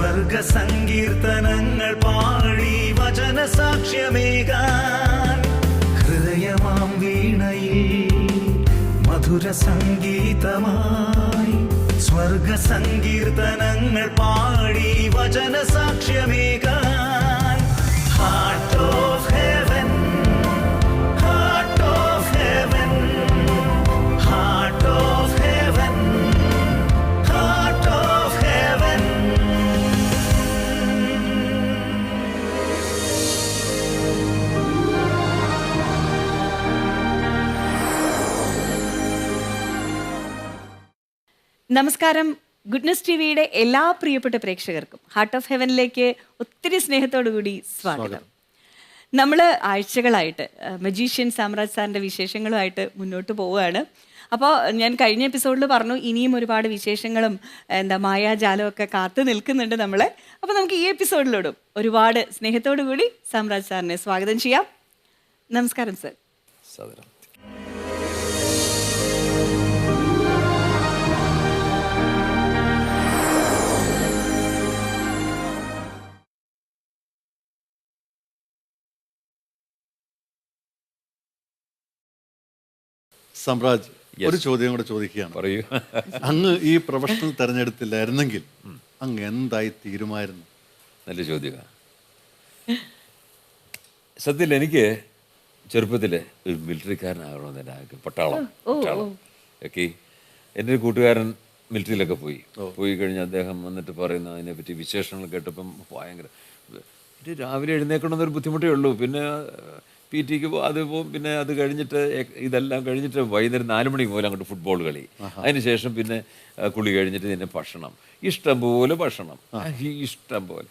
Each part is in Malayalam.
സ്വർഗസങ്കീർത്തനങ്ങൾ പാടി വചന സാക്ഷ്യമേകാൻ ഹൃദയമാം വീണയിൽ മധുര സംഗീതമായി സ്വർഗസങ്കീർത്തനങ്ങൾ പാടി വചന സാക്ഷ്യമേകാൻ heart of heaven heart of heaven heart of heaven heart of heaven. നമസ്കാരം. ഗുഡ്നസ് ടി വിയുടെ എല്ലാ പ്രിയപ്പെട്ട പ്രേക്ഷകർക്കും ഹാർട്ട് ഓഫ് ഹെവനിലേക്ക് ഒത്തിരി സ്നേഹത്തോടു കൂടി സ്വാഗതം. നമ്മൾ ആഴ്ചകളായിട്ട് മജീഷ്യൻ സാമ്രാജ് സാറിൻ്റെ വിശേഷങ്ങളുമായിട്ട് മുന്നോട്ട് പോവുകയാണ്. അപ്പോൾ ഞാൻ കഴിഞ്ഞ എപ്പിസോഡിൽ പറഞ്ഞു ഇനിയും ഒരുപാട് വിശേഷങ്ങളും മായാജാലമൊക്കെ കാത്തു നിൽക്കുന്നുണ്ട് നമ്മളെ. അപ്പോൾ നമുക്ക് ഈ എപ്പിസോഡിലോടും ഒരുപാട് സ്നേഹത്തോടു കൂടി സാമ്രാജ് സാറിനെ സ്വാഗതം ചെയ്യാം. നമസ്കാരം സർ. സാമ്രാജ്, ഒരു ചോദ്യം കൂടെ ചോദിക്കുകയാണ്. പറയൂ. അങ്ങ് ഈ പ്രൊഫഷണൽ തിരഞ്ഞെടുത്തില്ലായിരുന്നെങ്കിൽ അങ്ങ് എന്തായി തീരുമായിരുന്നു? നല്ല ചോദ്യമാണ്. സത്യത്തിൽ എനിക്ക് ചെറുപ്പത്തിൽ ഒരു മിലിറ്ററിക്കാരനാകണമെന്ന് എൻ്റെ ആഗ്രഹം. പട്ടാളം ഒക്കെ. എൻ്റെ ഒരു കൂട്ടുകാരൻ മിലിറ്ററിയിലൊക്കെ പോയി കഴിഞ്ഞ് അദ്ദേഹം വന്നിട്ട് പറയുന്ന അതിനെപ്പറ്റി വിശേഷങ്ങൾ കേട്ടപ്പം ഭയങ്കര രാവിലെ എഴുന്നേക്കണമെന്നൊരു ബുദ്ധിമുട്ടേ ഉള്ളൂ. പിന്നെ PT അത് പോവും. പിന്നെ അത് കഴിഞ്ഞിട്ട് ഇതെല്ലാം കഴിഞ്ഞിട്ട് വൈകുന്നേരം 4 മണിക്ക് മുതൽ അങ്ങോട്ട് ഫുട്ബോൾ കളി. അതിനുശേഷം പിന്നെ കുളി കഴിഞ്ഞിട്ട് പിന്നെ ഭക്ഷണം, ഇഷ്ടംപോലെ ഭക്ഷണം, ഇഷ്ടം പോലെ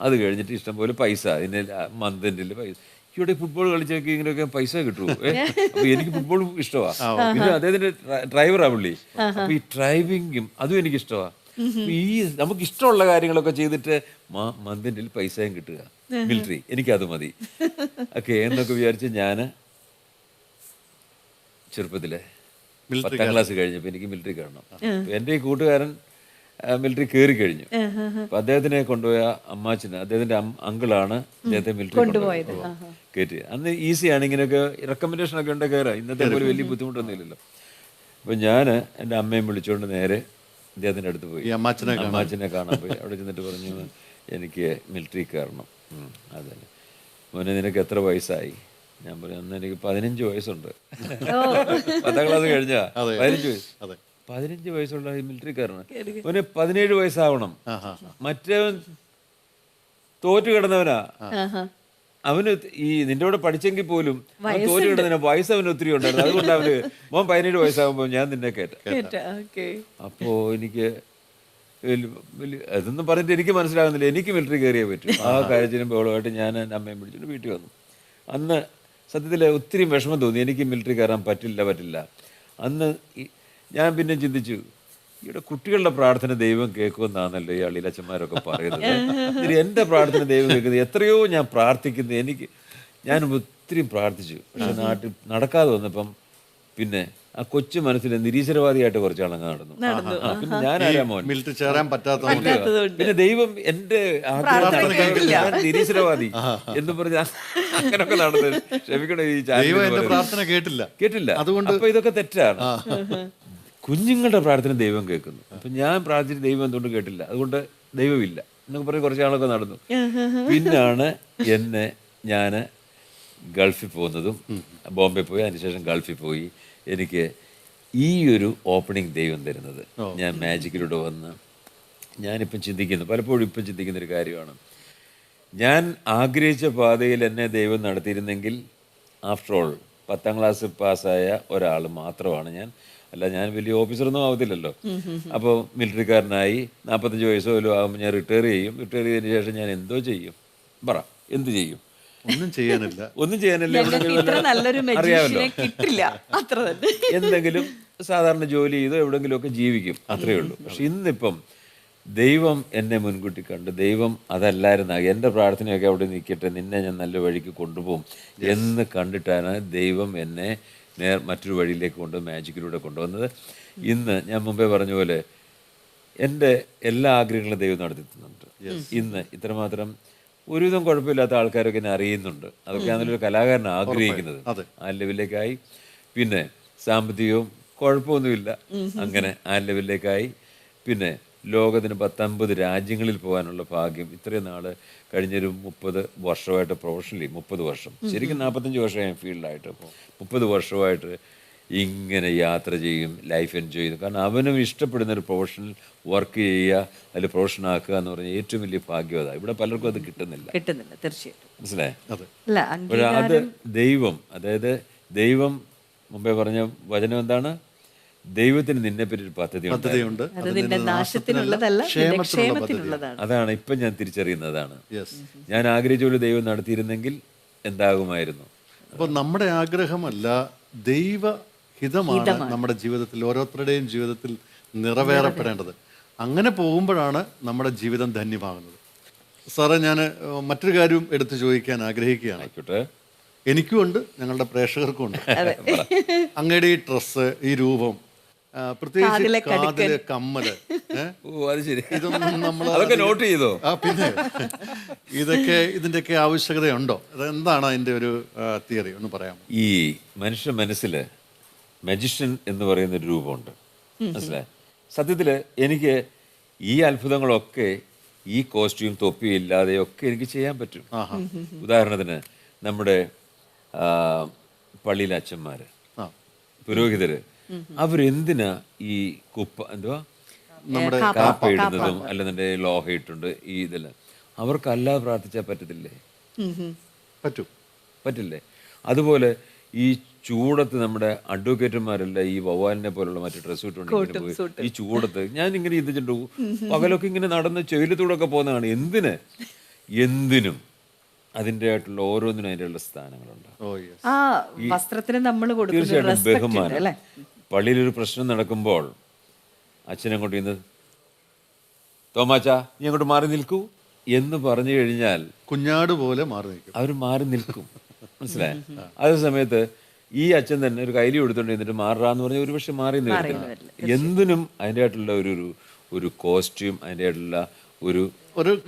അത് കഴിഞ്ഞിട്ട് ഇഷ്ടംപോലെ പൈസ. ഇതിന് മന്തിൻ്റെ പൈസ. ഇവിടെ ഫുട്ബോൾ കളിച്ചൊക്കെ ഇങ്ങനെയൊക്കെ പൈസ കിട്ടുമോ? അപ്പൊ എനിക്ക് ഫുട്ബോൾ ഇഷ്ടമാണ്. പിന്നെ അദ്ദേഹത്തിന്റെ ഡ്രൈവറാ പുള്ളി. അപ്പൊ ഈ ഡ്രൈവിങ്ങും അതും എനിക്ക് ഇഷ്ടമാണ്. ഈ നമുക്ക് ഇഷ്ടമുള്ള കാര്യങ്ങളൊക്കെ ചെയ്തിട്ട് മന്തിൻ്റെ പൈസയും കിട്ടുക, മിലിറ്ററി എനിക്കത് മതി ഒക്കെ എന്നൊക്കെ വിചാരിച്ച് ഞാൻ ചെറുപ്പത്തിലെ 10ാം ക്ലാസ് കഴിഞ്ഞപ്പോൾ എനിക്ക് മിലിറ്ററി കയറണം. എൻ്റെ ഈ കൂട്ടുകാരൻ മിലിറ്ററി കയറി കഴിഞ്ഞു. അപ്പൊ അദ്ദേഹത്തിനെ കൊണ്ടുപോയ അമ്മാച്ചന്, അദ്ദേഹത്തിന്റെ അങ്കിളാണ് അദ്ദേഹത്തെ മിലിറ്ററി കൊണ്ടുപോയത്. കയറ്റി അന്ന് ഈസിയാണ്, ഇങ്ങനെയൊക്കെ റെക്കമെൻഡേഷൻ ഒക്കെ ഉണ്ട് കയറാം. ഇന്നത്തെ പോലെ വലിയ ബുദ്ധിമുട്ടൊന്നും ഇല്ലല്ലോ. അപ്പൊ ഞാൻ എൻ്റെ അമ്മയും വിളിച്ചുകൊണ്ട് നേരെ അദ്ദേഹത്തിൻ്റെ അടുത്ത് പോയി. അമ്മാച്ചനെ കാണാൻ പോയി. അവിടെ ചെന്നിട്ട് പറഞ്ഞു എനിക്ക് മിലിറ്ററി കയറണം. അതന്നെ മോനെ, നിനക്ക് എത്ര വയസ്സായി? ഞാൻ പറഞ്ഞു അന്ന് എനിക്ക് 15 വയസ്സുണ്ട്. 10ാം ക്ലാസ് കഴിഞ്ഞാ 15 വയസ്സ്. 15 വയസ്സുള്ള ഈ മിലിറ്ററി കയറണം. മോനെ 17 വയസ്സാവണം. മറ്റവൻ തോറ്റു കിടന്നവനാ. അവന് ഈ നിന്റെ കൂടെ പഠിച്ചെങ്കിൽ പോലും തോറ്റു കിടന്നതിന് വയസ്സ് അവന് ഒത്തിരി ഉണ്ടായിരുന്നു. അതുകൊണ്ട് അവന് മോൻ 17 വയസ്സാകുമ്പോൾ ഞാൻ നിന്നെ കയറ്റ. അപ്പോ എനിക്ക് അതൊന്നും പറഞ്ഞിട്ട് എനിക്ക് മനസ്സിലാകുന്നില്ല. എനിക്ക് മിലിറ്ററി കയറിയേ പറ്റും. ആ കാര്യത്തിനും ബഹളമായിട്ട് ഞാൻ എൻ്റെ അമ്മയും പിടിച്ചിട്ട് വീട്ടിൽ വന്നു. അന്ന് സത്യത്തിൽ ഒത്തിരി വിഷമം തോന്നി. എനിക്ക് മിലിറ്ററി കയറാൻ പറ്റില്ല. അന്ന് ഞാൻ പിന്നെ ചിന്തിച്ചു, ഇവിടെ കുട്ടികളുടെ പ്രാർത്ഥന ദൈവം കേൾക്കുമെന്നാണല്ലോ ഈ അളിലച്ചന്മാരൊക്കെ പറയുന്നത്. എൻ്റെ പ്രാർത്ഥന ദൈവം കേൾക്കുന്നത്. എത്രയോ ഞാൻ പ്രാർത്ഥിക്കുന്നത്. ഞാൻ ഒത്തിരി പ്രാർത്ഥിച്ചു. പക്ഷെ നാട്ടിൽ നടക്കാതെ വന്നപ്പം പിന്നെ ആ കൊച്ചു മനസ്സിൽ നിരീശ്വരവാദിയായിട്ട് കുറച്ചാളങ്ങ് നടന്നു. പിന്നെ ഞാനാരാ മോൻ മിലിറ്ററി ചേരാൻ പറ്റാത്ത. പിന്നെ ദൈവം എൻ്റെ നിരീശ്വരവാദി എന്ന് പറഞ്ഞ അങ്ങനൊക്കെ നടന്നത്. ക്ഷമിക്കണം, ഈ പ്രാർത്ഥന കേട്ടില്ല. അതുകൊണ്ട് അപ്പൊ ഇതൊക്കെ തെറ്റാണ്. കുഞ്ഞുങ്ങളുടെ പ്രാർത്ഥന ദൈവം കേൾക്കുന്നു. അപ്പൊ ഞാൻ പ്രാർത്ഥിച്ച ദൈവം എന്തുകൊണ്ട് കേട്ടില്ല? അതുകൊണ്ട് ദൈവമില്ല എന്നൊക്കെ പറഞ്ഞ് കുറച്ച് നാളൊക്കെ നടന്നു. പിന്നാണ് ഞാൻ ഗൾഫിൽ പോകുന്നതും, ബോംബെ പോയി, അതിനുശേഷം ഗൾഫിൽ പോയി. എനിക്ക് ഈ ഒരു ഓപ്പണിംഗ് ദൈവം തരുന്നത്. ഞാൻ മാജിക്കിലൂടെ വന്ന് ഞാനിപ്പം പലപ്പോഴും ചിന്തിക്കുന്നൊരു കാര്യമാണ്. ഞാൻ ആഗ്രഹിച്ച പാതയിൽ എന്നെ ദൈവം നടത്തിയിരുന്നെങ്കിൽ, ആഫ്റ്റർ ഓൾ 10ാം ക്ലാസ് പാസ്സായ ഒരാൾ മാത്രമാണ് ഞാൻ. അല്ല, ഞാൻ വലിയ ഓഫീസറൊന്നും ആവത്തില്ലല്ലോ. അപ്പോൾ മിലിറ്ററിക്കാരനായി 45 വയസ്സോ വല്ലതും ആകുമ്പോൾ ഞാൻ റിട്ടയർ ചെയ്യും. റിട്ടയർ ചെയ്തതിന് ശേഷം ഞാൻ എന്തോ ചെയ്യും? എന്ത് ചെയ്യും? ഒന്നും ചെയ്യാനില്ല. അറിയാമല്ലോ, എന്തെങ്കിലും സാധാരണ ജോലി ചെയ്തോ എവിടെങ്കിലും ഒക്കെ ജീവിക്കും, അത്രയേ ഉള്ളൂ. പക്ഷെ ഇന്നിപ്പം ദൈവം എന്നെ മുൻകൂട്ടി കണ്ട്, ദൈവം അതല്ലായിരുന്നു, എൻ്റെ പ്രാർത്ഥനയൊക്കെ അവിടെ നിൽക്കട്ടെ, നിന്നെ ഞാൻ നല്ല വഴിക്ക് കൊണ്ടുപോകും എന്ന് കണ്ടിട്ടാണ് ദൈവം എന്നെ മറ്റൊരു വഴിയിലേക്ക് മാജിക്കിലൂടെ കൊണ്ടുവന്നത്. ഇന്ന് ഞാൻ മുമ്പേ പറഞ്ഞ പോലെ എൻ്റെ എല്ലാ ആഗ്രഹങ്ങളും ദൈവം നടത്തി തന്നിട്ടുണ്ട്. ഇന്ന് ഇത്രമാത്രം ഒരുവിധം കുഴപ്പമില്ലാത്ത ആൾക്കാരൊക്കെ എന്നെ അറിയുന്നുണ്ട്. അതൊക്കെ അതിലൊരു കലാകാരൻ ആഗ്രഹിക്കുന്നത്. ആ ലെവലിലേക്കായി. പിന്നെ സാമ്പത്തികവും കുഴപ്പമൊന്നുമില്ല, അങ്ങനെ ആ ലെവലിലേക്കായി. പിന്നെ ലോകത്തിന് 10-50 രാജ്യങ്ങളിൽ പോകാനുള്ള ഭാഗ്യം. ഇത്രയും നാള് കഴിഞ്ഞൊരു 30 വർഷമായിട്ട് പ്രൊഫഷണലി 30 വർഷം, ശരിക്കും 45 വർഷമായി ഫീൽഡിലായിട്ട്, 30 വർഷമായിട്ട് ഇങ്ങനെ യാത്ര ചെയ്യും, ലൈഫ് എൻജോയ് ചെയ്തു. കാരണം അവനും ഇഷ്ടപ്പെടുന്ന ഒരു പ്രൊഫഷണൽ വർക്ക് ചെയ്യുക, അതിൽ പ്രൊഫഷനാക്കുക എന്ന് പറഞ്ഞാൽ ഏറ്റവും വലിയ ഭാഗ്യം അതാണ്. ഇവിടെ പലർക്കും അത് കിട്ടുന്നില്ല. തീർച്ചയായിട്ടും. മനസ്സിലായി? അല്ല, അത് ദൈവം, അതായത് ദൈവം മുമ്പേ പറഞ്ഞ വചനം എന്താണ്? ദൈവത്തിന് നിന്നെപ്പറ്റി ഒരു പദ്ധതിയുണ്ട്, അത് നിന്റെ നാശത്തിനുള്ളതല്ല, നിന്റെ ക്ഷേമത്തിനുള്ളതാണ്. അതാണ് ഇപ്പം ഞാൻ തിരിച്ചറിയുന്നതാണ്. ഞാൻ ആഗ്രഹിച്ച പോലെ ദൈവം നടത്തിയിരുന്നെങ്കിൽ എന്താകുമായിരുന്നു? അപ്പോൾ നമ്മുടെ ആഗ്രഹമല്ല, ദൈവഹിതമാണ് നമ്മുടെ ജീവിതത്തിൽ, ഓരോരുത്തരുടെയും ജീവിതത്തിൽ നിറവേറപ്പെടേണ്ടത്. അങ്ങനെ പോകുമ്പോഴാണ് നമ്മുടെ ജീവിതം ധന്യമാകുന്നത്. സാറേ, ഞാൻ മറ്റൊരു കാര്യം എടുത്തു ചോദിക്കാൻ ആഗ്രഹിക്കുകയാണ്. ആയിക്കോട്ടെ. എനിക്കും ഉണ്ട്, ഞങ്ങളുടെ പ്രേക്ഷകർക്കും ഉണ്ട്. അങ്ങയുടെ ഈ ഡ്രസ്സ്, ഈ രൂപം, പ്രത്യേകിച്ച് കാതില് കമ്മല്, ഇതൊന്നും നമ്മൾ നോട്ട് ചെയ്തോ? പിന്നെ ഇതിന്റെയൊക്കെ ആവശ്യകതയുണ്ടോ? അതെന്താണ് അതിന്റെ ഒരു തിയറി ഒന്ന് പറയാം? ഈ മനുഷ്യ മനസ്സില് മജിഷ്യൻ എന്ന് പറയുന്ന ഒരു രൂപമുണ്ട്, മനസ്സിലായി? സത്യത്തില് എനിക്ക് ഈ അത്ഭുതങ്ങളൊക്കെ ഈ കോസ്റ്റ്യൂം തൊപ്പി ഇല്ലാതെയൊക്കെ എനിക്ക് ചെയ്യാൻ പറ്റും. ഉദാഹരണത്തിന് നമ്മുടെ പള്ളിയിലെ അച്ഛന്മാര്, പുരോഹിതര്, അവരെന്തിനാ ഈ എന്തുവാ നമ്മുടെ കാപ്പ ഇടുന്നതും അല്ലെന്നുണ്ടെങ്കിൽ ലോഹ ഇട്ടുണ്ട് ഈ ഇതെല്ലാം? അവർക്കല്ലാതെ പ്രാർത്ഥിച്ചാൽ പറ്റത്തില്ലേ? പറ്റില്ലേ? അതുപോലെ ഈ ചൂടത്ത് നമ്മുടെ അഡ്വക്കേറ്റുമാരെല്ലാം ഈ വവ്വാലിനെ പോലുള്ള മറ്റു ഡ്രസ്സ് ഇട്ടുകൊണ്ട് ഈ ചൂടത്ത് ഞാൻ ഇങ്ങനെ ഇതിട്ടുണ്ട്, പകലൊക്കെ ഇങ്ങനെ നടന്ന് ചെയിലത്തൂടൊക്കെ പോകുന്നതാണ്. എന്തിനും അതിൻ്റെ ആയിട്ടുള്ള ഓരോന്നിനും അതിൻ്റെ സ്ഥാനങ്ങളുണ്ട്. ആ വസ്ത്രത്തിന് നമ്മൾ തീർച്ചയായിട്ടും ബഹുമാനം. പള്ളിയിലൊരു പ്രശ്നം നടക്കുമ്പോൾ അച്ഛനങ്ങോട്ട് ഇന്ന് തോമാച്ചാ നീ അങ്ങോട്ട് മാറി നിൽക്കൂ എന്ന് പറഞ്ഞു കഴിഞ്ഞാൽ കുഞ്ഞാട് പോലെ മാറി നിൽക്കും, അവർ മാറി നിൽക്കും. മനസ്സിലായ? അതേ സമയത്ത് ഈ അച്ഛൻ തന്നെ ഒരു കൈലി എടുത്തോണ്ട് എന്നിട്ട് മാറാന്ന് പറഞ്ഞാൽ ഒരു പക്ഷെ മാറി നിൽക്കില്ല. എന്തിനും അതിൻ്റെ ആയിട്ടുള്ള ഒരു കോസ്റ്റ്യൂം, അതിൻ്റെ ആയിട്ടുള്ള ഒരു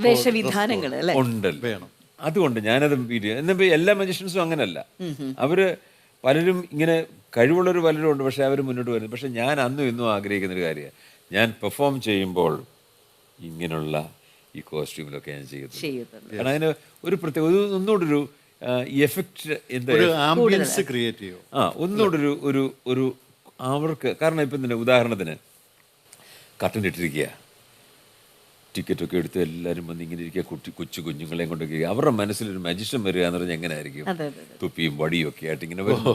വേഷവിധാനങ്ങൾ ഉണ്ടല്ലോ. അതുകൊണ്ട് ഞാനത് എന്നിപ്പോ എല്ലാ മജീഷ്യൻസും അങ്ങനല്ല. അവര് പലരും ഇങ്ങനെ കഴിവുള്ളവർ പലരും ഉണ്ട്, പക്ഷെ അവർ മുന്നോട്ട് വരുന്നത്. പക്ഷെ ഞാൻ അന്നും ഇന്നും ആഗ്രഹിക്കുന്നൊരു കാര്യമാണ്, ഞാൻ പെർഫോം ചെയ്യുമ്പോൾ ഇങ്ങനെയുള്ള ഈ കോസ്റ്റ്യൂമിലൊക്കെ ഞാൻ ചെയ്യുന്നത്. കാരണം അതിന് ഒരു പ്രത്യേക ഒന്നുകൂടൊരു എഫക്റ്റ്, ആംബിയൻസ് ക്രിയേറ്റ് ചെയ്യും. ഒന്നുകൂടൊരു ഒരു അവർക്ക്. കാരണം ഇപ്പം തന്നെ ഉദാഹരണത്തിന് കർട്ടൻ ഇട്ടിരിക്കുക, ടിക്കറ്റൊക്കെ എടുത്ത് എല്ലാവരും വന്ന് ഇങ്ങനെ ഇരിക്കുക, കൊച്ചു കുഞ്ഞുങ്ങളെയും കൊണ്ടൊക്കെ. അവരുടെ മനസ്സിലൊരു മജിഷ്യൻ വരിക എന്ന് പറഞ്ഞാൽ എങ്ങനെ ആയിരിക്കും? തുപ്പിയും വടിയും ഒക്കെ ആയിട്ട് ഇങ്ങനെ വരും.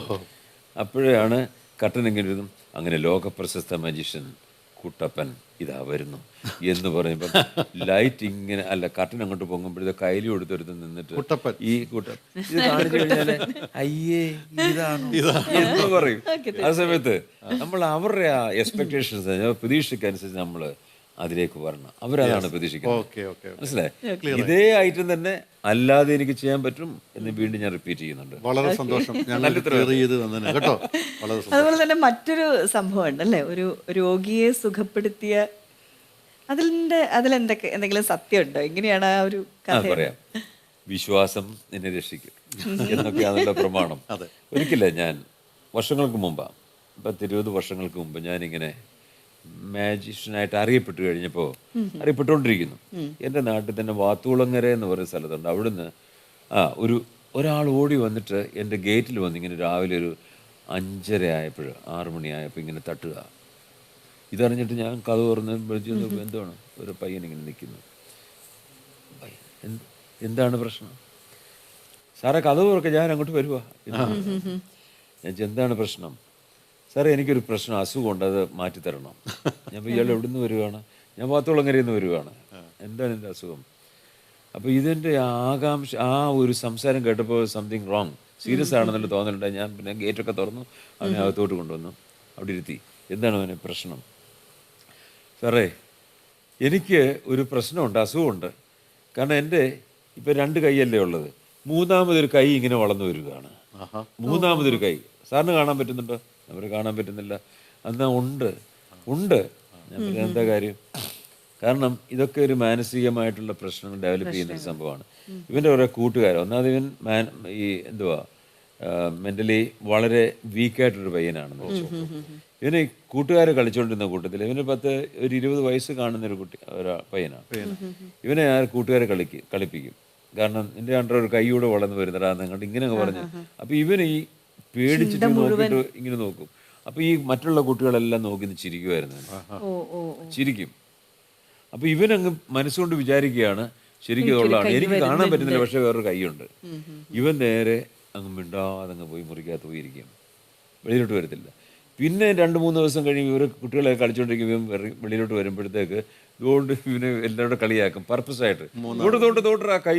അപ്പോഴാണ് കർട്ടൻ ഇങ്ങനെ ഇരുന്നും അങ്ങനെ ലോകപ്രശസ്ത മജിഷ്യൻ കുട്ടപ്പൻ ഇതാ വരുന്നു എന്ന് പറയുമ്പോൾ ലൈറ്റ് ഇങ്ങനെ അല്ല, കർട്ടൻ അങ്ങോട്ട് പൊങ്ങുമ്പോഴേ കയ്യിലും എടുത്തൊരുത്ത് നിന്നിട്ട് ഈ കുട്ടപ്പൻ ഇത് കാണിച്ചു കഴിഞ്ഞാല് അയ്യേ ഇതാണ് എന്ന് പറയും. ആ സമയത്ത് നമ്മൾ അവരുടെ ആ എക്സ്പെക്ടേഷൻസ്, പ്രതീക്ഷയ്ക്കനുസരിച്ച് നമ്മൾ അതിലേക്ക് വരണം. അവരതാണ് പ്രതീക്ഷിക്കുന്നത്. മനസ്സിലായി? ഇതേ ഐറ്റം തന്നെ അല്ലാതെ എനിക്ക് ചെയ്യാൻ പറ്റും എന്ന് വീണ്ടും ഞാൻ റിപ്പീറ്റ് ചെയ്യുന്നുണ്ട്. വളരെ സന്തോഷം. അതുപോലെ തന്നെ മറ്റൊരു സംഭവം ഉണ്ടല്ലേ, ഒരു രോഗിയെ സുഖപ്പെടുത്തിയ എന്തെങ്കിലും സത്യം ഉണ്ടോ? എങ്ങനെയാണ് ആ ഒരു കഥ? പറയാം. വിശ്വാസം എന്നെ രക്ഷിക്കും എന്നൊക്കെയാണല്ലോ പ്രമാണം. ഒരിക്കലേ ഞാൻ വർഷങ്ങൾക്ക് മുമ്പാണ്, 10-20 വർഷങ്ങൾക്ക് മുമ്പ് ഞാനിങ്ങനെ മാജിഷ്യനായിട്ട് അറിയപ്പെട്ടുകൊണ്ടിരിക്കുന്നു. എൻ്റെ നാട്ടിൽ തന്നെ വാത്തുകുളങ്ങര എന്ന് പറയുന്ന സ്ഥലത്തുണ്ട്. അവിടുന്ന് ഒരാൾ ഓടി വന്നിട്ട് എൻ്റെ ഗേറ്റിൽ വന്ന് ഇങ്ങനെ രാവിലെ ഒരു 5:30 ആയപ്പോൾ 6 മണിയായപ്പോൾ ഇങ്ങനെ തട്ടുക. ഇതറിഞ്ഞിട്ട് ഞാൻ കഥ തുറന്ന് വിളിച്ചു, എന്താണ്? ഒരു പയ്യൻ ഇങ്ങനെ നിൽക്കുന്നു. എന്താണ് പ്രശ്നം? സാറേ കഥ തുറക്കുക, ഞാൻ അങ്ങോട്ട് വരുവാ. ഞാൻ എന്താണ് പ്രശ്നം? സാറേ എനിക്കൊരു പ്രശ്നം, അസുഖമുണ്ട്, അത് മാറ്റിത്തരണം. ഞാൻ ഇയാൾ എവിടെ നിന്ന് വരുവാണ്? ഞാൻ വാത്തുകുളങ്ങരയിൽ നിന്ന് വരുവാണ്. എന്താണ് എൻ്റെ അസുഖം? അപ്പോൾ ഇതിൻ്റെ ആകാംക്ഷ, ആ ഒരു സംസാരം കേട്ടപ്പോൾ സംതിങ് റോങ്, സീരിയസ് ആണെന്നുള്ള തോന്നലുണ്ടായി. ഞാൻ പിന്നെ ഗേറ്റൊക്കെ തുറന്നു, അവനെ അകത്തോട്ട് കൊണ്ടുവന്നു, അവിടെ ഇരുത്തി. എന്താണ് അവന് പ്രശ്നം? സാറേ എനിക്ക് ഒരു പ്രശ്നമുണ്ട്, അസുഖമുണ്ട്. കാരണം എൻ്റെ ഇപ്പം 2 കൈയല്ലേ ഉള്ളത്, 3ാമതൊരു കൈ ഇങ്ങനെ വളർന്നു വരികയാണ്. 3ാമതൊരു കൈ സാറിന് കാണാൻ പറ്റുന്നുണ്ടോ? അവർ കാണാൻ പറ്റുന്നില്ല. എന്നാ ഉണ്ട്. ഞാൻ പറയാം, എന്താ കാര്യം? കാരണം ഇതൊക്കെ ഒരു മാനസികമായിട്ടുള്ള പ്രശ്നങ്ങൾ ഡെവലപ്പ് ചെയ്യുന്ന ഒരു സംഭവമാണ്. ഇവൻ്റെ ഓരോ കൂട്ടുകാർ, ഒന്നാമത് ഇവൻ ഈ എന്തുവാ മെൻ്റലി വളരെ വീക്കായിട്ടൊരു പയ്യനാണെന്ന് വെച്ചു. ഇവന് കൂട്ടുകാർ കളിച്ചുകൊണ്ടിരുന്ന കൂട്ടത്തിൽ ഇവന് ഒരു 20 വയസ്സ് കാണുന്ന ഒരു പയ്യനാണ്. ഇവനെ ആ കൂട്ടുകാരെ കളിപ്പിക്കും. കാരണം നിന്റെ അണ്ടർ ഒരു കൈയൂടെ വളർന്നു വരുന്നടാ നിങ്ങളുടെ ഇങ്ങനെ പറഞ്ഞു. അപ്പോൾ ഇവൻ ഈ പേടിച്ചിട്ട് നോക്കിയിട്ട് ഇങ്ങനെ നോക്കും. അപ്പോൾ ഈ മറ്റുള്ള കുട്ടികളെല്ലാം നോക്കി ചിരിക്കുമായിരുന്നു, ചിരിക്കും. അപ്പോൾ ഇവനങ്ങ് മനസ്സുകൊണ്ട് വിചാരിക്കുകയാണ് ശരിക്കും ഉള്ളതാണ്, എനിക്ക് കാണാൻ പറ്റുന്നില്ല, പക്ഷെ വേറൊരു കൈയുണ്ട്. ഇവൻ നേരെ അങ്ങ് മിണ്ടാതങ്ങ് പോയി മുറിക്കകത്ത് പോയിരിക്കും, വെളിയിലോട്ട് വരത്തില്ല. പിന്നെ 2-3 ദിവസം കഴിയുമ്പോൾ ഇവർ കുട്ടികളെ കളിച്ചുകൊണ്ടിരിക്കും. ഇവൻ വെളിയിലോട്ട് വരുമ്പോഴത്തേക്ക് ഇതുകൊണ്ട് ഇവന് എല്ലാവരുടെ കളിയാക്കും പർപ്പസായിട്ട്. തോട്ടറാ കൈ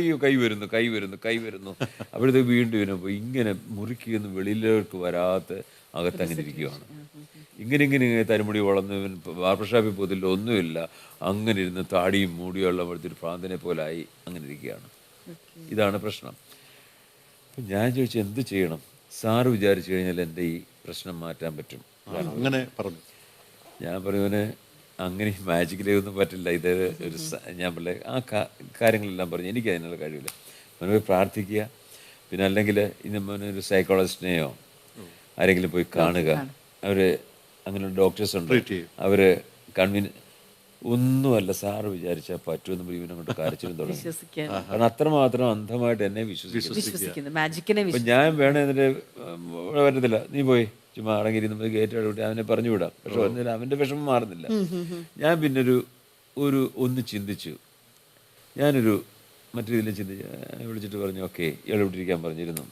വരുന്നു. അപ്പോഴത്തേക്ക് വീണ്ടും ഇവനെ പോയി ഇങ്ങനെ മുറിക്കൊന്നും വെളിയിലേക്ക് വരാത്ത അകത്തങ്ങനെ ഇരിക്കുകയാണ്. ഇങ്ങനെ തരുമുടി വളർന്ന് ഇവൻ ബാർബർ ഷാപ്പിൽ പോകത്തില്ല, ഒന്നുമില്ല. അങ്ങനെ ഇരുന്ന് താടിയും മൂടിയുള്ള ഒരു ഭ്രാന്തനെ പോലായി അങ്ങനെ ഇരിക്കുകയാണ്. ഇതാണ് പ്രശ്നം. അപ്പം ഞാൻ ചോദിച്ചു എന്ത് ചെയ്യണം? സാറ് വിചാരിച്ചു കഴിഞ്ഞാൽ എൻ്റെ ഈ പ്രശ്നം മാറ്റാൻ പറ്റും. അങ്ങനെ പറഞ്ഞു. ഞാൻ പറയുവന് അങ്ങനെ മാജിക്കിലേക്കൊന്നും പറ്റില്ല, ഇത് ഒരു ഞാൻ പിള്ളേ ആ കാര്യങ്ങളെല്ലാം പറഞ്ഞു. എനിക്ക് അതിനുള്ള കഴിവില്ല. അവന് പോയി പ്രാർത്ഥിക്കുക, പിന്നെ അല്ലെങ്കിൽ ഇന്ന് ഒരു സൈക്കോളജിസ്റ്റിനെയോ ആരെങ്കിലും പോയി കാണുക. അവർ അങ്ങനെ ഡോക്ടേഴ്സ് ഉണ്ട്, അവർ ഒന്നുമല്ല സാറ് വിചാരിച്ചാൽ പറ്റുമെന്ന് ഇവനങ്ങോട്ട് കരച്ചിലും തുടങ്ങി. കാരണം അത്രമാത്രം അന്ധമായിട്ട് എന്നെ വിശ്വസിക്കുന്നു. അപ്പം ഞാൻ വേണേ എന്നിട്ട് പറ്റത്തില്ല, നീ പോയി ചുമ്മാ അടങ്ങിയിരുന്ന് നമുക്ക് ഗേറ്റ് വിട്ട് അവനെ പറഞ്ഞു വിടാം. പക്ഷെ അവൻ്റെ വിഷമം മാറുന്നില്ല. ഞാൻ പിന്നെ ഒന്ന് ചിന്തിച്ചു. ഞാനൊരു മറ്റു രീതിയിൽ ചിന്തിച്ചു. വിളിച്ചിട്ട് പറഞ്ഞു ഓക്കെ ഇയാൾ വിട്ടിരിക്കാൻ പറഞ്ഞിരുന്നു.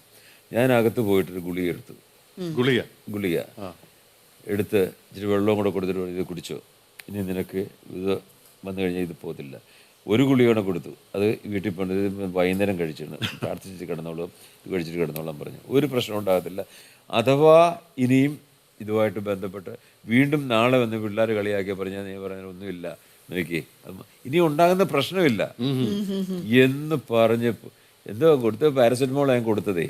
ഞാൻ അകത്ത് പോയിട്ടൊരു ഗുളിക എടുത്തു. ഗുളിക എടുത്ത് ഇച്ചിരി വെള്ളവും കൂടെ കൊടുത്തിട്ട് ഇത് കുടിച്ചോ, ഇനി നിനക്ക് ഇത് വന്നു കഴിഞ്ഞാൽ ഇത് പോകത്തില്ല. ഒരു ഗുളികയോടെ കൊടുത്തു. അത് വീട്ടിൽ പോകേണ്ടത് വൈകുന്നേരം കഴിച്ചിരുന്നു. പ്രാർത്ഥിച്ചിട്ട് കിടന്നോളാം, ഇത് കഴിച്ചിട്ട് കിടന്നോളാം പറഞ്ഞു. ഒരു പ്രശ്നം ഉണ്ടാകത്തില്ല. അഥവാ ഇനിയും ഇതുമായിട്ട് ബന്ധപ്പെട്ട് വീണ്ടും നാളെ വന്ന് പിള്ളേർ കളിയാക്കിയ പറഞ്ഞാൽ നീ പറഞ്ഞാൽ ഒന്നുമില്ല നോക്കി ഇനി ഉണ്ടാകുന്ന പ്രശ്നമില്ല എന്ന് പറഞ്ഞ് എന്തോ കൊടുത്ത് പാരസെറ്റമോൾ ഞാൻ കൊടുത്തതേ.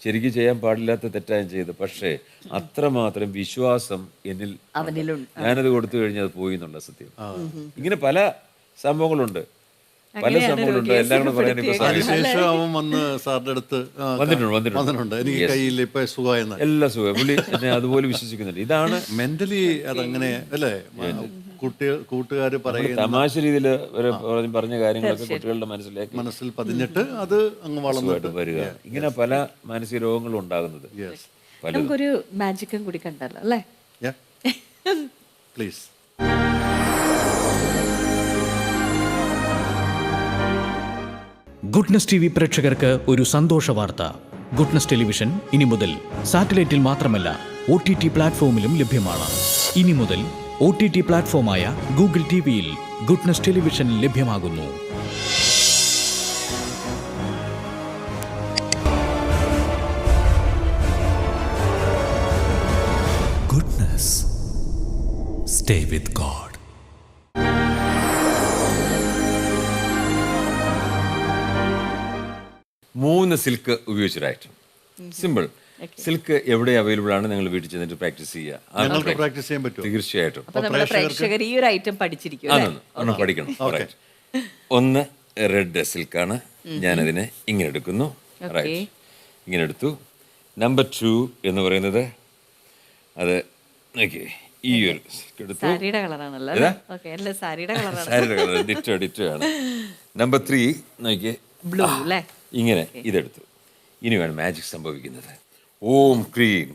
ശരിക്കും ചെയ്യാൻ പാടില്ലാത്ത തെറ്റായും ചെയ്തു. പക്ഷേ അത്രമാത്രം വിശ്വാസം എന്നിൽ ഞാനത് കൊടുത്തു കഴിഞ്ഞാൽ അത് പോയി എന്നുള്ള സത്യം. ഇങ്ങനെ പല സംഭവങ്ങളുണ്ട്. എല്ലാം കൂടെ പറയാൻ എല്ലാം സുഖം. പുള്ളി എന്നെ അതുപോലെ വിശ്വസിക്കുന്നുണ്ട്. ഇതാണ് മെന്റലി അതങ്ങനെ അല്ലേ, കൂട്ടുകാർ പറയുന്ന തമാശ രീതിയിൽ പറഞ്ഞ കാര്യങ്ങളൊക്കെ കുട്ടികളുടെ മനസ്സിൽ പതിഞ്ഞിട്ട് അത് അങ്ങ് വളർന്നിട്ട് വരിക. ഇങ്ങനെ പല മാനസിക രോഗങ്ങളും ഉണ്ടാകുന്നത്. നമുക്കൊരു മാജിക്കും കൂടി കണ്ടല്ലോ അല്ലേ? പ്ലീസ്. ഗുഡ്നസ് ടി വി പ്രേക്ഷകർക്ക് ഒരു സന്തോഷ വാർത്ത. ഗുഡ്നസ് ടെലിവിഷൻ ഇനി മുതൽ സാറ്റലൈറ്റിൽ മാത്രമല്ല OTT പ്ലാറ്റ്ഫോമിലും ലഭ്യമാണ്. ഇനി മുതൽ OTT പ്ലാറ്റ്ഫോമായ ഗൂഗിൾ ടിവിയിൽ ഗുഡ്നസ് ടെലിവിഷൻ ലഭ്യമാകുന്നു. Goodness, stay with God. മൂന്ന് സിൽക്ക് ഉപയോഗിച്ചൊരു ഐറ്റം. സിമ്പിൾ. സിൽക്ക് എവിടെ അവൈലബിൾ ആണ് നിങ്ങൾ വീട്ടിൽ ചെന്നിട്ട് പ്രാക്ടീസ് ചെയ്യുക. പ്രാക്ടീസ് ചെയ്യാൻ പറ്റും തീർച്ചയായിട്ടും. പ്രേക്ഷകർ ഈ ഒരു ഐറ്റം പഠിച്ചിരിക്കും, പഠിക്കണം. ഒന്ന് റെഡ് സിൽക്കാണ്. ഞാനതിനെ ഇങ്ങനെ എടുക്കുന്നു. ഇങ്ങനെ എടുത്തു. നമ്പർ 2 എന്ന് പറയുന്നത് അത് നോക്കിയേ ഈ ഒരു സിൽക്ക് എടുത്തു. സാരിയുടെ കളർ ഡിറ്റോ ആണ്. നമ്പർ 3 നോക്കിയേ ബ്ലൂ അല്ലേ? ഇങ്ങനെ ഇതെടുത്തു. ഇനി വേണം മാജിക് സംഭവിക്കുന്നത്. ഓം cream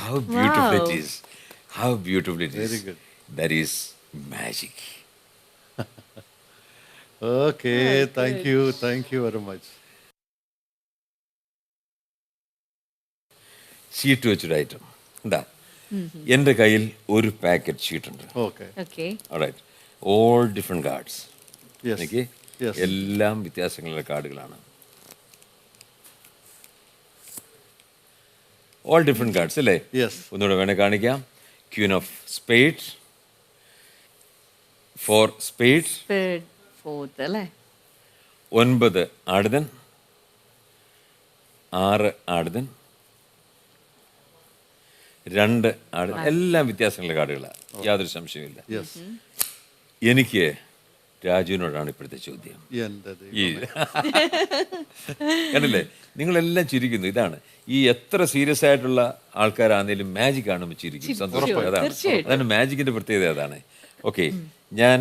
how beautiful it is. How beautiful it is. Very good. That is magic. Okay, thank you very much. Sheet വെച്ചൊരു ഐറ്റം. എന്താ എൻ്റെ കയ്യിൽ ഒരു പാക്കറ്റ് ഷീറ്റ് ഉണ്ട്. All different cards. എല്ലാം വ്യത്യാസങ്ങളുള്ള കാർഡുകളാണ്. ഓൾ ഡിഫറെന്റ് കാർഡ്സ് അല്ലേ? ഒന്നുകൂടെ വേണേ കാണിക്കാം. ക്വീൻ ഓഫ് സ്പേഡ്സ്, 4 സ്പേഡ്സ്, 9 ആടുതൻ, 6 ആടുതൻ, 2 ആട്, എല്ലാം വ്യത്യാസമുള്ള കാർഡുകളാണ്, യാതൊരു സംശയമില്ല. എനിക്ക് രാജുവിനോടാണ് ഇപ്പോഴത്തെ ചോദ്യം. എൻ്റെ ഈ കണ്ടില്ലേ, നിങ്ങളെല്ലാം ചിരിക്കുന്നു. ഇതാണ് ഈ എത്ര സീരിയസ് ആയിട്ടുള്ള ആൾക്കാരാണെങ്കിലും മാജിക് കാണുമ്പോൾ ചിരിക്കും, സന്തോഷം. അതാണ് മാജിക്കിന്റെ പ്രത്യേകത. അതാണ്. ഓക്കെ, ഞാൻ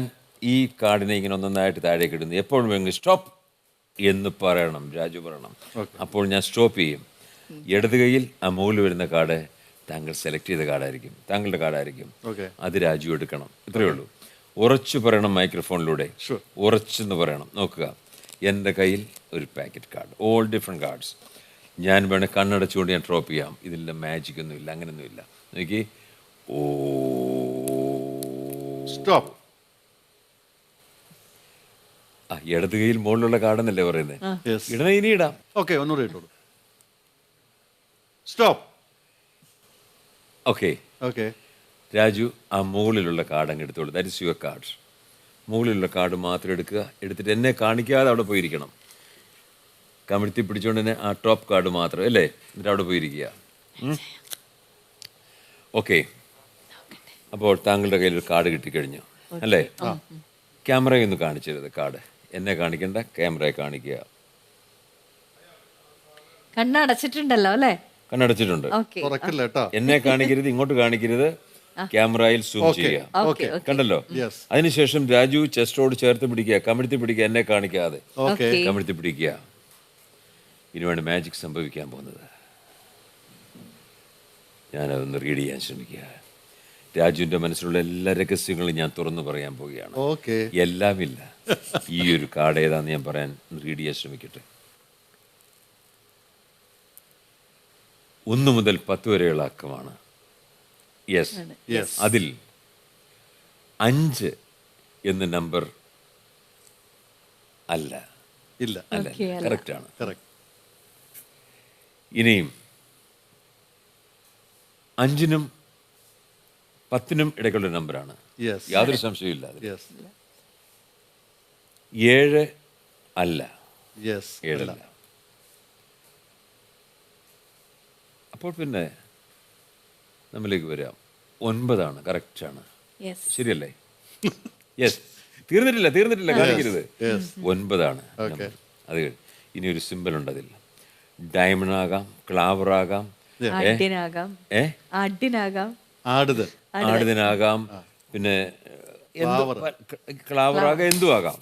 ഈ കാർഡിനെ ഇങ്ങനെ ഒന്നൊന്നായിട്ട് താഴേക്ക് ഇടുന്നു. എപ്പോഴും വേണമെങ്കിൽ സ്റ്റോപ്പ് എന്ന് പറയണം, രാജു പറയണം. അപ്പോൾ ഞാൻ സ്റ്റോപ്പ് ചെയ്യും. ഇടത് കൈയിൽ ആ മുകളിൽ വരുന്ന കാർഡ് താങ്കൾ സെലക്ട് ചെയ്ത കാർഡായിരിക്കും, താങ്കളുടെ കാർഡായിരിക്കും. അത് രാജു എടുക്കണം. ഇത്രയേ ഉള്ളൂ. ഉറച്ചു പറയണം മൈക്രോഫോണിലൂടെ, ഉറച്ചെന്ന് പറയണം. നോക്കുക, എൻ്റെ കയ്യിൽ ഒരു packet card, all different cards. ഞാൻ വേണേൽ കണ്ണടച്ചുകൊണ്ട് ഞാൻ ഡ്രോപ്പ് ചെയ്യാം. ഇതിൻ്റെ മാജിക് ഒന്നുമില്ല, അങ്ങനെയൊന്നുമില്ല. നോക്കി, ഓ സ്റ്റോപ്പ്. ആ ഇടത് കൈയിൽ മുകളിലുള്ള കാർഡെന്നല്ലേ പറയുന്നത്? ഇടണ ഇനി ഇടാം. ഓക്കെ, ഒന്നുകൂടെ ഇട്ടോളൂ. സ്റ്റോപ്പ്. ഓക്കെ ഓക്കെ, രാജു ആ മുകളിലുള്ള കാർഡ് അങ്ങ് എടുത്തോളൂ. That is your card. മുകളിലുള്ള കാർഡ് മാത്രം എടുക്കുക. എടുത്തിട്ട് എന്നെ കാണിക്കാതെ അവിടെ പോയിരിക്കണം. കമിഴ്ത്തി പിടിച്ചുകൊണ്ട് തന്നെ ആ ടോപ്പ് കാർഡ് മാത്രം, അല്ലേ? എന്നിട്ട് അവിടെ പോയിരിക്കുക. ഓക്കെ, അപ്പോൾ താങ്കളുടെ കയ്യിൽ ഒരു കാർഡ് കിട്ടിക്കഴിഞ്ഞു, അല്ലേ? ക്യാമറയൊന്ന് കാണിച്ചിരുത്. കാർഡ് എന്നെ കാണിക്കേണ്ട, ക്യാമറയെ കാണിക്കുക. കണ്ണടച്ചിട്ടുണ്ടല്ലോ അല്ലേ? കണ്ണടച്ചിട്ടുണ്ട്. തുറക്കില്ല കേട്ടോ. എന്നെ കാണിക്കരുത്, ഇങ്ങോട്ട് കാണിക്കരുത്. ക്യാമറയിൽ സൂം ചെയ്യുക. കണ്ടല്ലോ? അതിനുശേഷം രാജു ചെസ്റ്റോട് ചേർത്ത് പിടിക്കുക, കമിഴ്ത്തി പിടിക്കുക, എന്നെ കാണിക്കാതെ കമിഴ്ത്തി പിടിക്കുക. ഇനിയാണ് മാജിക് സംഭവിക്കാൻ പോകുന്നത്. ഞാനതൊന്ന് റീഡ് ചെയ്യാൻ ശ്രമിക്കുക. രാജുവിന്റെ മനസ്സിലുള്ള എല്ലാ രഹസ്യങ്ങളും ഞാൻ തുറന്നു പറയാൻ പോവുകയാണ്. എല്ലാമില്ല, ഈ ഒരു കാർഡ് ഏതാന്ന് ഞാൻ പറയാൻ റീഡ് ചെയ്യാൻ ശ്രമിക്കട്ടെ. 1 മുതൽ 10 വരെയുള്ള അക്കമാണ്. യെസ്, അതിൽ 5 എന്ന നമ്പർ അല്ല. ഇല്ല, അല്ല, കറക്റ്റ് ആണ്. കറക്റ്റ്. ഇനിയും 5നും 10നും ഇടയ്ക്കുള്ള നമ്പറാണ്, യാതൊരു സംശയമില്ല. 7 അല്ല, 7 അല്ല. അപ്പോൾ പിന്നെ നമ്മളിലേക്ക് വരാം. 9 കറക്റ്റാണ്, ശരിയല്ലേ? യെസ്, തീർന്നിട്ടില്ല, കാണിക്കരുത്. 9 അത് ഇനി ഒരു സിമ്പിൾ ഉണ്ട്. അതിൽ ഡയമണ്ട് ആകാം, ക്ലാവർ ആകാം, ആടുതനാകാം, പിന്നെ ക്ലാവർ ആകാം, എന്തും ആകാം.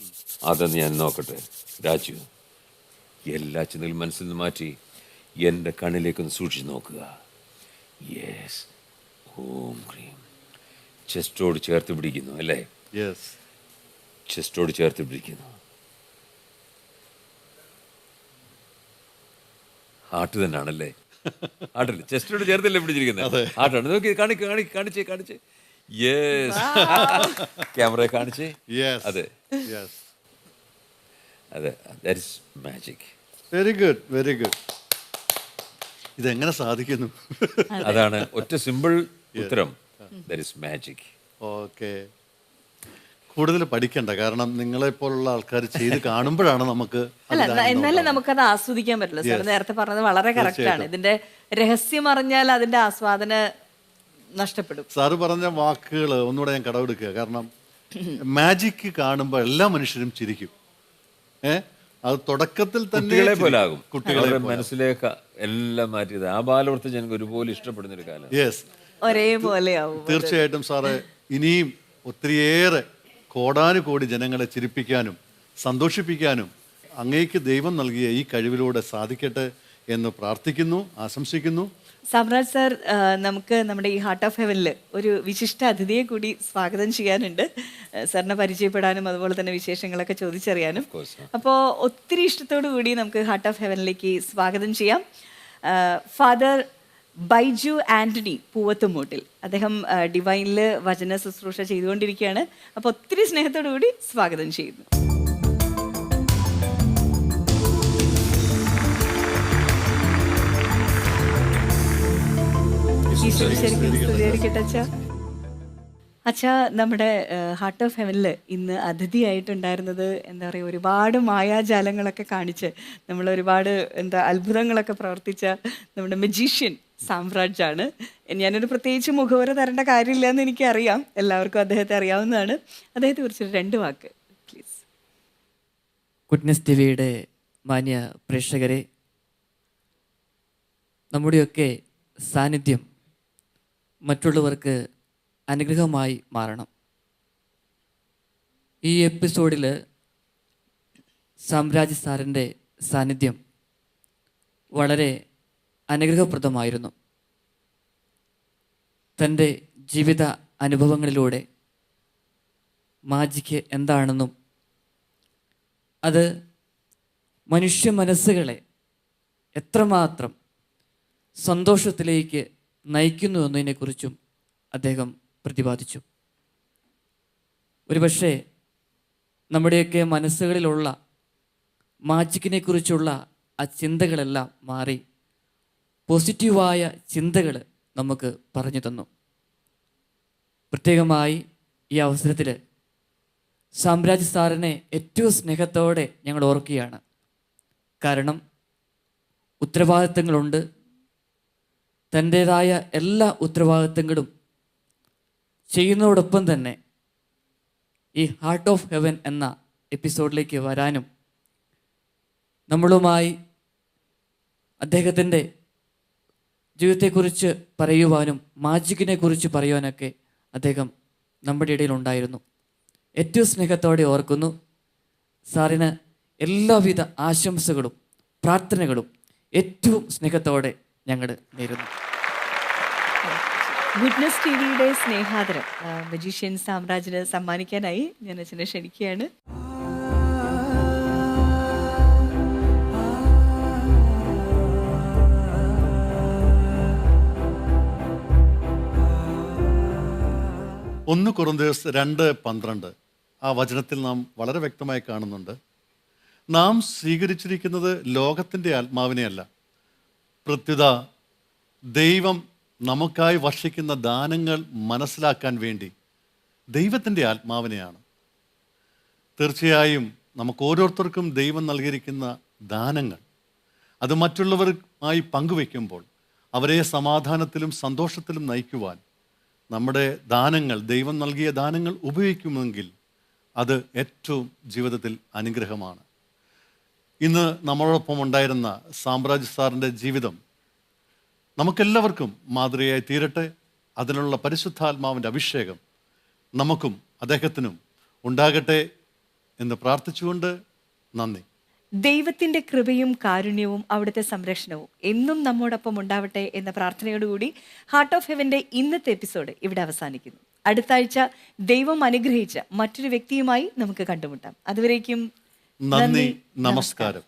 അതെന്ന് ഞാൻ നോക്കട്ടെ. രാജു എല്ലാ ചിന്തകളും മനസ്സിൽ നിന്ന് മാറ്റി എൻ്റെ കണ്ണിലേക്കൊന്ന് സൂക്ഷിച്ച് നോക്കുക. യെസ്, ഓം ക്രീം. ചെസ്റ്റോട് ചേർത്ത് പിടിക്കുന്നു, അല്ലേ? ചെസ്റ്റോട് ചേർത്ത് പിടിക്കുന്നു. ഹാർട്ട് തന്നെയാണല്ലേ? ഹാർട്ടല്ലേ? ചെസ്റ്റോട് ചേർത്തല്ലേ പിടിച്ചിരിക്കുന്നത്? ഹാർട്ടാണ്. നോക്കി, കാണിച്ച്. യെസ്, ക്യാമറയെ കാണിച്ച്. അതെ, that is magic. Very good, very good. ഇതെങ്ങനെ സാധിക്കുന്നു? അതാണ് ഒറ്റ സിമ്പിൾ ഉത്തരം. That is magic. ഓക്കെ, കൂടുതൽ പഠിക്കണ്ട, കാരണം നിങ്ങളെ പോലുള്ള ആൾക്കാർ ചെയ്ത് കാണുമ്പോഴാണ് നമുക്ക്. എന്നാലും നമുക്കത് ആസ്വദിക്കാൻ പറ്റില്ല. സാർ നേരത്തെ പറഞ്ഞത് വളരെ കറക്റ്റാണ്. ഇതിന്റെ രഹസ്യം അറിഞ്ഞാൽ അതിന്റെ ആസ്വാദന നഷ്ടപ്പെടും. സാറ് പറഞ്ഞ വാക്കുകൾ ഒന്നുകൂടെ ഞാൻ കടമെടുക്കുക. കാരണം മാജിക് കാണുമ്പോൾ എല്ലാ മനുഷ്യരും ചിരിക്കും. അത് തുടക്കത്തിൽ തന്നെ കുട്ടികളെ പോലാകും. കുട്ടികളുടെ മനസ്സിലേക്ക് എല്ലാം മാറ്റിയത് ആ ബാലവൃത്തി ജനങ്ങൾ ഒരുപോലെ ഇഷ്ടപ്പെടുന്ന ഒരു കാലം. ഒരേപോലെ ആവും. തീർച്ചയായിട്ടും സാറ് ഇനിയും ഒത്തിരിയേറെ കോടാനുകോടി ജനങ്ങളെ ചിരിപ്പിക്കാനും സന്തോഷിപ്പിക്കാനും അങ്ങേക്ക് ദൈവം നൽകിയ ഈ കഴിവിലൂടെ സാധിക്കട്ടെ എന്ന് പ്രാർത്ഥിക്കുന്നു, ആശംസിക്കുന്നു. സാമ്രാജ് സാർ, നമുക്ക് നമ്മുടെ ഈ ഹാർട്ട് ഓഫ് ഹെവനിൽ ഒരു വിശിഷ്ട അതിഥിയെ കൂടി സ്വാഗതം ചെയ്യാനുണ്ട്. സാറിനെ പരിചയപ്പെടാനും അതുപോലെ തന്നെ വിശേഷങ്ങളൊക്കെ ചോദിച്ചറിയാനും. അപ്പോൾ ഒത്തിരി ഇഷ്ടത്തോടു കൂടി നമുക്ക് ഹാർട്ട് ഓഫ് ഹെവനിലേക്ക് സ്വാഗതം ചെയ്യാം. ഫാദർ ബൈജു ആൻ്റണി പൂവത്തുമൂട്ടിൽ. അദ്ദേഹം ഡിവൈനിൽ വചന ശുശ്രൂഷ ചെയ്തുകൊണ്ടിരിക്കുകയാണ്. അപ്പോൾ ഒത്തിരി സ്നേഹത്തോടു കൂടി സ്വാഗതം ചെയ്യുന്നു. അച്ഛാ, നമ്മുടെ ഹാർട്ട് ഓഫ് ഹെവനിൽ ഇന്ന് അതിഥിയായിട്ടുണ്ടായിരുന്നത് എന്താ പറയുക, ഒരുപാട് മായാജാലങ്ങളൊക്കെ കാണിച്ച് നമ്മൾ ഒരുപാട് അത്ഭുതങ്ങളൊക്കെ പ്രവർത്തിച്ച നമ്മുടെ മജീഷ്യൻ സാമ്രാജാണ്. ഞാനൊരു പ്രത്യേകിച്ച് മുഖവര തരേണ്ട കാര്യമില്ല എന്ന് എനിക്കറിയാം, എല്ലാവർക്കും അദ്ദേഹത്തെ അറിയാവുന്നതാണ്. അദ്ദേഹത്തെ കുറിച്ചൊരു 2 വാക്ക് പ്ലീസ്. ഗുഡ്നസ് ടി വിയുടെ മാന്യ പ്രേക്ഷകരെ, നമ്മുടെയൊക്കെ സാന്നിധ്യം മറ്റുള്ളവർക്ക് അനുഗ്രഹമായി മാറണം. ഈ എപ്പിസോഡിൽ സാമ്രാജ് സാറിൻ്റെ സാന്നിധ്യം വളരെ അനുഗ്രഹപ്രദമായിരുന്നു. തൻ്റെ ജീവിത അനുഭവങ്ങളിലൂടെ മാജിക്ക് എന്താണെന്നും അത് മനുഷ്യ മനസ്സുകളെ എത്രമാത്രം സന്തോഷത്തിലേക്ക് നയിക്കുന്നു എന്നതിനെക്കുറിച്ചും അദ്ദേഹം പ്രതിപാദിച്ചു. ഒരുപക്ഷെ നമ്മുടെയൊക്കെ മനസ്സുകളിലുള്ള മാജിക്കിനെക്കുറിച്ചുള്ള ആ ചിന്തകളെല്ലാം മാറി പോസിറ്റീവായ ചിന്തകൾ നമുക്ക് പറഞ്ഞു തന്നു. പ്രത്യേകമായി ഈ അവസരത്തിൽ സാമ്രാജ് സാറിനെ ഏറ്റവും സ്നേഹത്തോടെ ഞങ്ങൾ ഓർക്കുകയാണ്. കാരണം ഉത്തരവാദിത്തങ്ങളുണ്ട്. തൻ്റേതായ എല്ലാ ഉത്തരവാദിത്തങ്ങളും ചെയ്യുന്നതോടൊപ്പം തന്നെ ഈ ഹാർട്ട് ഓഫ് ഹെവൻ എന്ന എപ്പിസോഡിലേക്ക് വരാനും നമ്മളുമായി അദ്ദേഹത്തിൻ്റെ ജീവിതത്തെക്കുറിച്ച് പറയുവാനും മാജിക്കിനെ കുറിച്ച് പറയുവാനൊക്കെ അദ്ദേഹം നമ്മുടെ ഇടയിലുണ്ടായിരുന്നു. ഏറ്റവും സ്നേഹത്തോടെ ഓർക്കുന്നു. സാറിന് എല്ലാവിധ ആശംസകളും പ്രാർത്ഥനകളും ഏറ്റവും സ്നേഹത്തോടെ ഞങ്ങൾ നേരുന്നു. ഗുഡ്നസ് ടി വിയുടെ സ്നേഹാദരം മജീഷ്യൻ സാമ്രാജിന് സമ്മാനിക്കാനായി ഞാൻ അച്ഛനെ ക്ഷണിക്കുകയാണ്. ഒന്ന് കൊറിന്ത്യർ 2:12 ആ വചനത്തിൽ നാം വളരെ വ്യക്തമായി കാണുന്നുണ്ട്. നാം സ്വീകരിച്ചിരിക്കുന്നത് ലോകത്തിൻ്റെ ആത്മാവിനെയല്ല, പ്രത്യുത ദൈവം നമുക്കായി വർഷിക്കുന്ന ദാനങ്ങൾ മനസ്സിലാക്കാൻ വേണ്ടി ദൈവത്തിൻ്റെ ആത്മാവിനെയാണ്. തീർച്ചയായും നമുക്ക് ഓരോരുത്തർക്കും ദൈവം നൽകിയിരിക്കുന്ന ദാനങ്ങൾ അത് മറ്റുള്ളവരുമായി പങ്കുവെക്കുമ്പോൾ അവരെ സമാധാനത്തിലും സന്തോഷത്തിലും നയിക്കുവാൻ നമ്മുടെ ദാനങ്ങൾ, ദൈവം നൽകിയ ദാനങ്ങൾ ഉപയോഗിക്കുമെങ്കിൽ അത് ഏറ്റവും ജീവിതത്തിൽ അനുഗ്രഹമാണ്. ഇന്ന് നമ്മളോടൊപ്പം ഉണ്ടായിരുന്ന സാമ്രാജ് സാറിൻ്റെ ജീവിതം നമുക്കെല്ലാവർക്കും മാതൃകയായി തീരട്ടെ. അതിനുള്ള പരിശുദ്ധാത്മാവിൻ്റെ അഭിഷേകം നമുക്കും അദ്ദേഹത്തിനും ഉണ്ടാകട്ടെ എന്ന് പ്രാർത്ഥിച്ചുകൊണ്ട് നന്ദി. ദൈവത്തിൻ്റെ കൃപയും കാരുണ്യവും അവിടുത്തെ സംരക്ഷണവും എന്നും നമ്മോടൊപ്പം ഉണ്ടാവട്ടെ എന്ന പ്രാർത്ഥനയോടുകൂടി ഹാർട്ട് ഓഫ് ഹെവൻ്റെ ഇന്നത്തെ എപ്പിസോഡ് ഇവിടെ അവസാനിക്കുന്നു. അടുത്ത ആഴ്ച ദൈവം അനുഗ്രഹിച്ച മറ്റൊരു വ്യക്തിയുമായി നമുക്ക് കണ്ടുമുട്ടാം. അതുവരേക്കും നന്ദി, നമസ്കാരം.